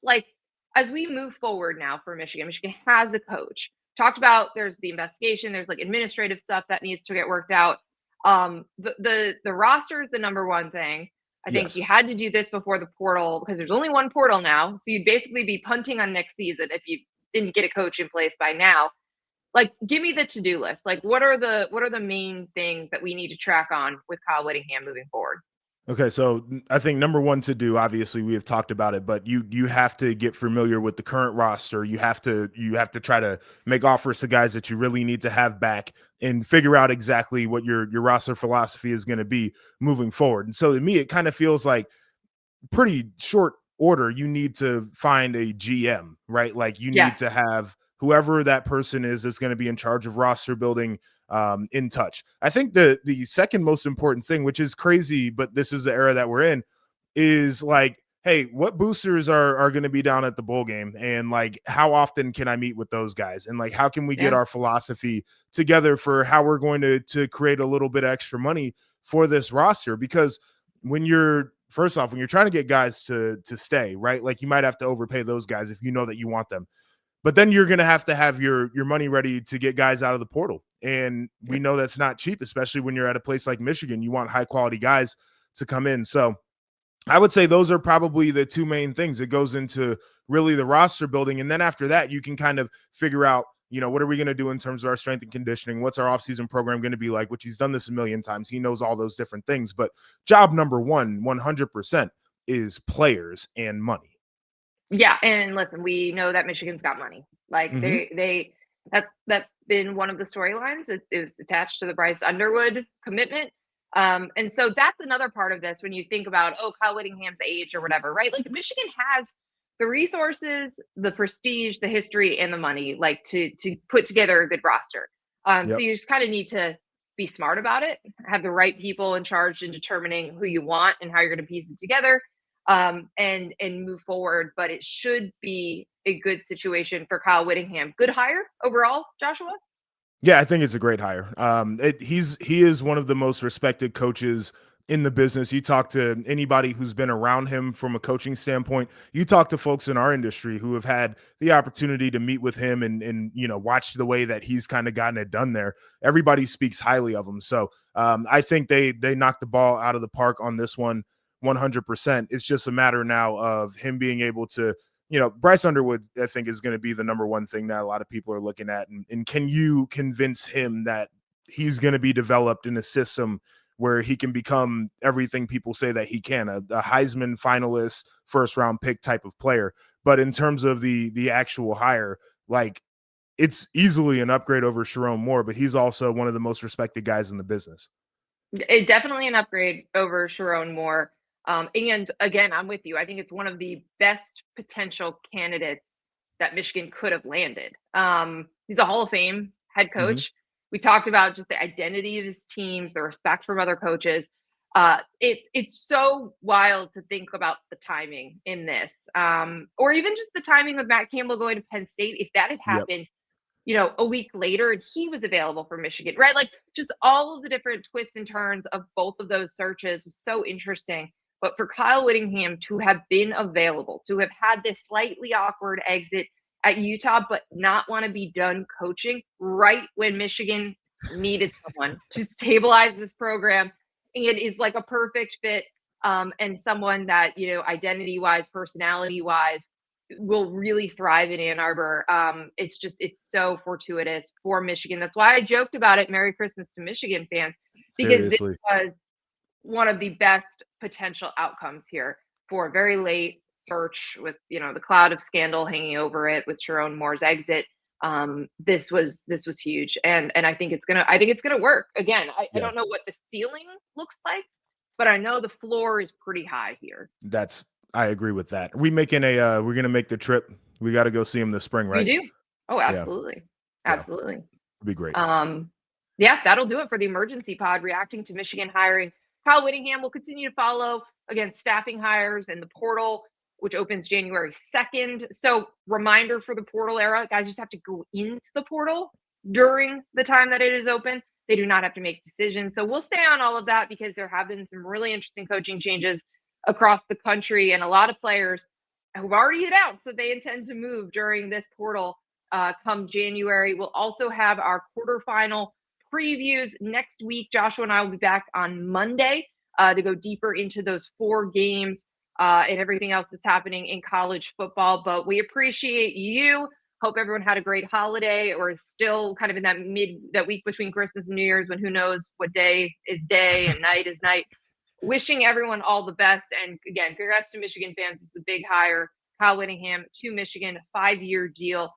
like, as we move forward now for Michigan has a coach. Talked about there's the investigation, there's like administrative stuff that needs to get worked out. The roster is the number one thing. I think you Yes. had to do this before the portal because there's only one portal now. So you'd basically be punting on next season if you didn't get a coach in place by now. Like, give me the to-do list. Like, what are the main things that we need to track on with Kyle Whittingham moving forward? Okay, so I think number one to do, obviously we have talked about it, but you have to get familiar with the current roster. You have to try to make offers to guys that you really need to have back and figure out exactly what your roster philosophy is going to be moving forward. And so to me, it kind of feels like pretty short order. You need to find a GM, right? Like you Yeah. need to have whoever that person is that's going to be in charge of roster building in touch. I think the second most important thing, which is crazy, but this is the era that we're in, is like, hey, what boosters are going to be down at the bowl game, and like how often can I meet with those guys, and like how can we get Yeah. our philosophy together for how we're going to create a little bit extra money for this roster. Because when you're first off, when you're trying to get guys to stay, right, like you might have to overpay those guys if you know that you want them, but then you're going to have your money ready to get guys out of the portal. And we know that's not cheap, especially when you're at a place like Michigan. You want high quality guys to come in. So I would say those are probably the two main things. It goes into really the roster building. And then after that, you can kind of figure out, what are we going to do in terms of our strength and conditioning? What's our offseason program going to be like? Which he's done this a million times. He knows all those different things. But job number one, 100%, is players and money. Yeah, and listen, we know that Michigan's got money. Like Mm-hmm. that's been one of the storylines. It was attached to the Bryce Underwood commitment. And so that's another part of this when you think about, oh, Kyle Whittingham's age or whatever, right? Like Michigan has the resources, the prestige, the history, and the money, like to put together a good roster. So Yep. you just kind of need to be smart about it, have the right people in charge in determining who you want and how you're going to piece it together, and move forward. But it should be a good situation for Kyle Whittingham. Good hire overall, Joshua. Yeah, I think it's a great hire. He is one of the most respected coaches in the business. You talk to anybody who's been around him from a coaching standpoint. You talk to folks in our industry who have had the opportunity to meet with him and watch the way that he's kind of gotten it done there. Everybody speaks highly of him. So I think they knocked the ball out of the park on this one, 100%. It's just a matter now of him being able to Bryce Underwood, I think, is going to be the number one thing that a lot of people are looking at. And can you convince him that he's going to be developed in a system where he can become everything people say that he can, a Heisman finalist, first round pick type of player. But in terms of the actual hire, like it's easily an upgrade over Sharon Moore, but he's also one of the most respected guys in the business. It definitely an upgrade over Sharon Moore. And again, I'm with you. I think it's one of the best potential candidates that Michigan could have landed. He's a Hall of Fame head Mm-hmm. coach. We talked about just the identity of his teams, the respect from other coaches. It's so wild to think about the timing in this, or even just the timing of Matt Campbell going to Penn State. If that had Yep. happened, a week later and he was available for Michigan, right? Like just all of the different twists and turns of both of those searches was so interesting. But for Kyle Whittingham to have been available, to have had this slightly awkward exit at Utah, but not want to be done coaching right when Michigan needed someone to stabilize this program and is like a perfect fit, and someone that, identity wise, personality wise, will really thrive in Ann Arbor. It's so fortuitous for Michigan. That's why I joked about it. Merry Christmas to Michigan fans, because this Seriously. was one of the best potential outcomes here for a very late search with, the cloud of scandal hanging over it with Sharon Moore's exit. This was huge. And I think it's gonna work. Again, I Yeah. don't know what the ceiling looks like, but I know the floor is pretty high here. I agree with that. We're gonna make the trip. We got to go see him this spring, We right? do. Oh, Yeah. absolutely. Yeah. Absolutely. It'd be great. Um, yeah, that'll do it for the emergency pod reacting to Michigan hiring. Kyle Whittingham will continue to follow, again, staffing hires and the portal, which opens January 2nd. So, reminder for the portal era, guys just have to go into the portal during the time that it is open. They do not have to make decisions. So, we'll stay on all of that because there have been some really interesting coaching changes across the country, and a lot of players who've already announced that they intend to move during this portal come January. We'll also have our quarterfinal previews next week. Joshua and I will be back on Monday to go deeper into those 4 games and everything else that's happening in college football. But we appreciate you. Hope everyone had a great holiday, or is still kind of in that week between Christmas and New Year's, when who knows what day is day and night is night. Wishing everyone all the best. And again, congrats to Michigan fans. It's a big hire. Kyle Whittingham to Michigan, 5-year deal.